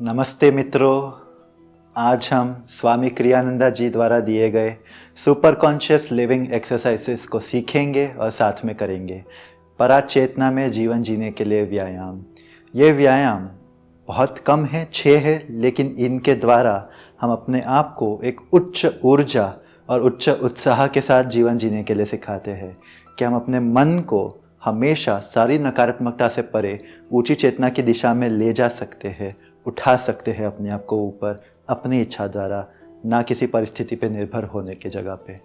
नमस्ते मित्रों, आज हम स्वामी क्रियानंदा जी द्वारा दिए गए सुपर कॉन्शियस लिविंग एक्सरसाइजेस को सीखेंगे और साथ में करेंगे। पराच चेतना में जीवन जीने के लिए व्यायाम। ये व्यायाम बहुत कम है, 6 है, लेकिन इनके द्वारा हम अपने आप को एक उच्च ऊर्जा और उच्च उत्साह के साथ जीवन जीने के लिए सिखाते हैं कि हम अपने मन को हमेशा सारी नकारात्मकता से परे ऊंची चेतना की दिशा में ले जा सकते हैं, उठा सकते हैं अपने आप को ऊपर अपनी इच्छा द्वारा, ना किसी परिस्थिति पे निर्भर होने की जगह पे।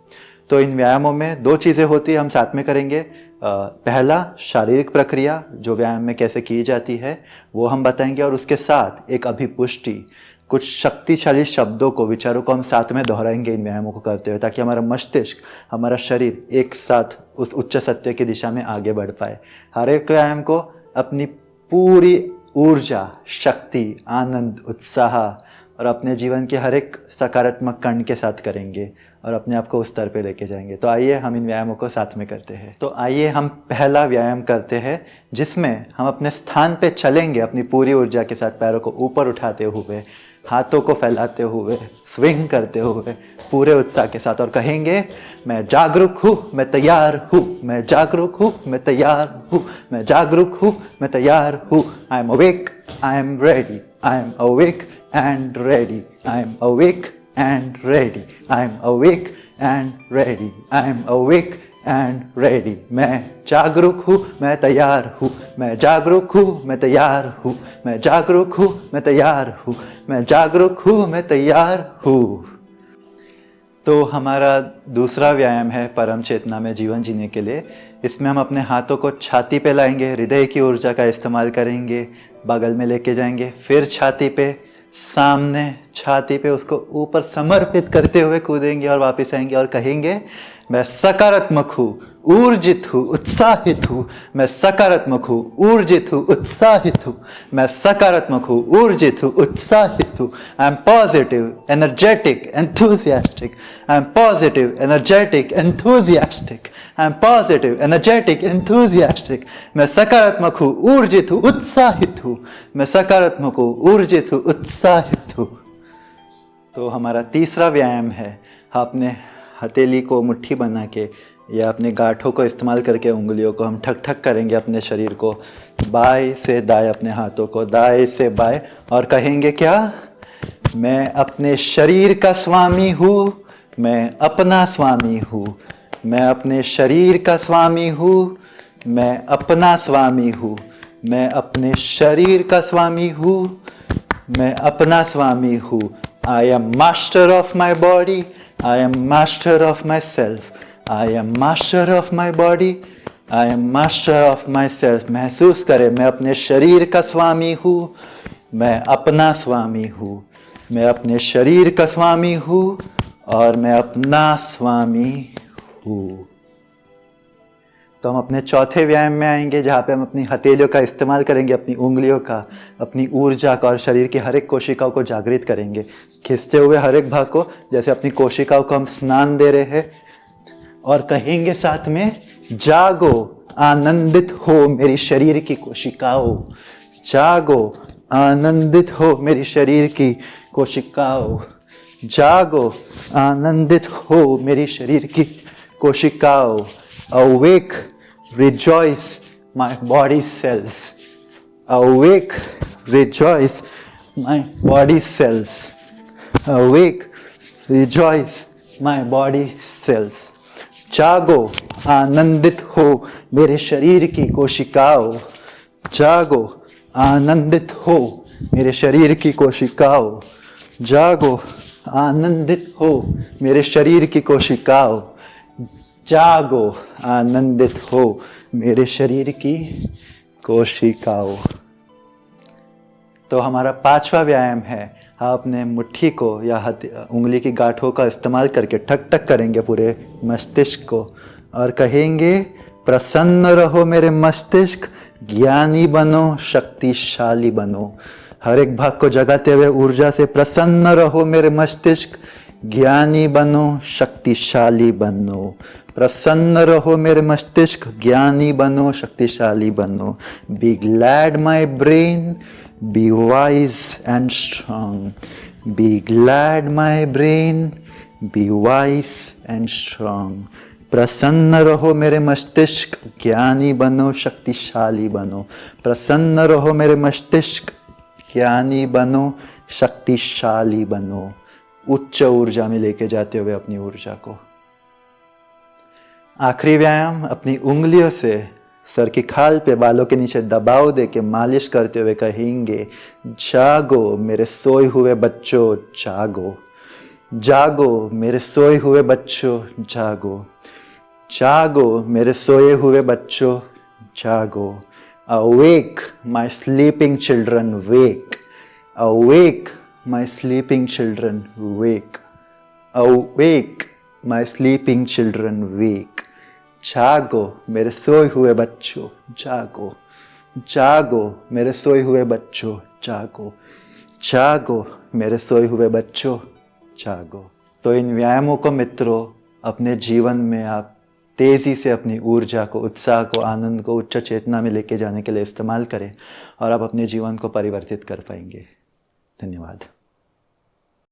तो इन व्यायामों में 2 चीज़ें होती है, हम साथ में करेंगे। पहला शारीरिक प्रक्रिया जो व्यायाम में कैसे की जाती है वो हम बताएंगे, और उसके साथ एक अभिपुष्टि, कुछ शक्तिशाली शब्दों को, विचारों को हम साथ में दोहराएंगे इन व्यायामों को करते हुए, ताकि हमारा मस्तिष्क, हमारा शरीर एक साथ उस उच्च सत्य की दिशा में आगे बढ़ पाए। हर एक व्यायाम को अपनी पूरी ऊर्जा, शक्ति, आनंद, उत्साह और अपने जीवन के हर एक सकारात्मक कण के साथ करेंगे और अपने आप को उस स्तर पे लेके जाएंगे। तो आइए हम इन व्यायामों को साथ में करते हैं। तो आइए हम पहला व्यायाम करते हैं, जिसमें हम अपने स्थान पे चलेंगे अपनी पूरी ऊर्जा के साथ, पैरों को ऊपर उठाते हुए, हाथों को फैलाते हुए, स्विंग करते हुए पूरे उत्साह के साथ, और कहेंगे, मैं जागरूक हूँ, मैं तैयार हूँ, मैं जागरूक हूँ, मैं तैयार हूँ, मैं जागरूक हूँ, मैं तैयार हूँ। I am awake, I am ready, I am awake and ready, I am awake and ready, I am awake and ready, I am awake and ready। मैं जागरूक हूँ, मैं तैयार हूँ, मैं जागरूक हूँ, मैं तैयार हूँ, मैं जागरूक हूँ, मैं तैयार हूँ, मैं जागरूक हूँ, मैं तैयार हूँ। तो हमारा दूसरा व्यायाम है परम चेतना में जीवन जीने के लिए। इसमें हम अपने हाथों को छाती पे लाएंगे, हृदय की ऊर्जा का इस्तेमाल करेंगे, बगल में लेके जाएंगे, फिर छाती पे, सामने छाती पे उसको ऊपर समर्पित करते हुए कूदेंगे और वापस आएंगे और कहेंगे, मैं सकारात्मक हूँ, ऊर्जित हूँ, उत्साहित हूँ, मैं सकारात्मक हूँ, ऊर्जित हूँ, उत्साहित हूँ, मैं सकारात्मक हूँ, ऊर्जित हूँ, उत्साहित हूँ। I am positive, energetic, enthusiastic, I am positive, energetic, enthusiastic, I am positive, energetic, enthusiastic. मैं सकारात्मक हूँ, ऊर्जित हूँ, उत्साहित हूँ, मैं सकारात्मक हूँ, ऊर्जित हूँ, उत्साहित हूँ। तो हमारा तीसरा व्यायाम है, अपने हथेली को मुट्ठी बना के या अपने गांठों को इस्तेमाल करके उंगलियों को हम ठक ठक करेंगे अपने शरीर को, बाएं से दाएं, अपने हाथों को दाएं से बाएं, और कहेंगे क्या, मैं अपने शरीर का स्वामी हूँ, मैं अपना स्वामी हूँ, मैं अपने शरीर का स्वामी हूँ, मैं अपना स्वामी हूँ, मैं अपने शरीर का स्वामी हूँ, मैं अपना स्वामी हूँ। I am master of my body, I am master of myself, I am master of my body, I am master of myself। महसूस करें, मैं अपने शरीर का स्वामी हूँ, मैं अपना स्वामी हूँ, मैं अपने शरीर का स्वामी हूँ और मैं अपना स्वामी हूँ। तो हम अपने चौथे व्यायाम में आएंगे, जहाँ पे हम अपनी हथेलियों का इस्तेमाल करेंगे, अपनी उंगलियों का, अपनी ऊर्जा का, और शरीर की हर एक कोशिकाओं को जागृत करेंगे, खींचते हुए हर एक भाग को, जैसे अपनी कोशिकाओं को हम स्नान दे रहे हैं, और कहेंगे साथ में, जागो, आनंदित हो मेरी शरीर की कोशिकाओं, जागो, आनंदित हो मेरी शरीर की कोशिकाओं, जागो, आनंदित हो मेरी शरीर की कोशिकाओं। Awake, rejoice my body cells, awake, rejoice my body cells, awake, rejoice my body cells। जागो, आनंदित हो मेरे शरीर की कोशिकाओं, जागो, आनंदित हो मेरे शरीर की कोशिकाओं, जागो, आनंदित हो मेरे शरीर की कोशिकाओं, जागो, आनंदित हो मेरे शरीर की कोशिकाओं। तो हमारा पांचवा व्यायाम है, हम अपने मुट्ठी को या उंगली की गांठों का इस्तेमाल करके ठक ठक करेंगे पूरे मस्तिष्क को, और कहेंगे, प्रसन्न रहो मेरे मस्तिष्क, ज्ञानी बनो, शक्तिशाली बनो। हर एक भाग को जगाते हुए ऊर्जा से, प्रसन्न रहो मेरे मस्तिष्क, ज्ञानी बनो, शक्तिशाली बनो। प्रसन्न रहो मेरे मस्तिष्क, ज्ञानी बनो, शक्तिशाली बनो। Be glad my brain, Be wise and strong. Be glad, my brain. Be wise and strong. प्रसन्न रहो मेरे मस्तिष्क, ज्ञानी बनो, शक्तिशाली बनो. प्रसन्न रहो मेरे मस्तिष्क, ज्ञानी बनो, शक्तिशाली बनो. उच्च ऊर्जा में लेके जाते हुए अपनी ऊर्जा को. आखिरी व्यायाम, अपनी उंगलियों से सर की खाल पे बालों के नीचे दबाव दे के मालिश करते हुए कहेंगे, जागो मेरे सोए हुए बच्चों, जागो. जागो मेरे सोए हुए बच्चों, जागो. जागो मेरे सोए हुए बच्चों, जागो. Awake my sleeping children, wake. Awake my sleeping children, wake. Awake my sleeping children, wake. जागो मेरे सोए हुए बच्चों, जागो. जागो मेरे सोए हुए बच्चों, जागो. जागो मेरे सोए हुए बच्चों, जागो. तो इन व्यायामों को मित्रों अपने जीवन में आप तेज़ी से अपनी ऊर्जा को, उत्साह को, आनंद को उच्च चेतना में लेके जाने के लिए इस्तेमाल करें और आप अपने जीवन को परिवर्तित कर पाएंगे. धन्यवाद.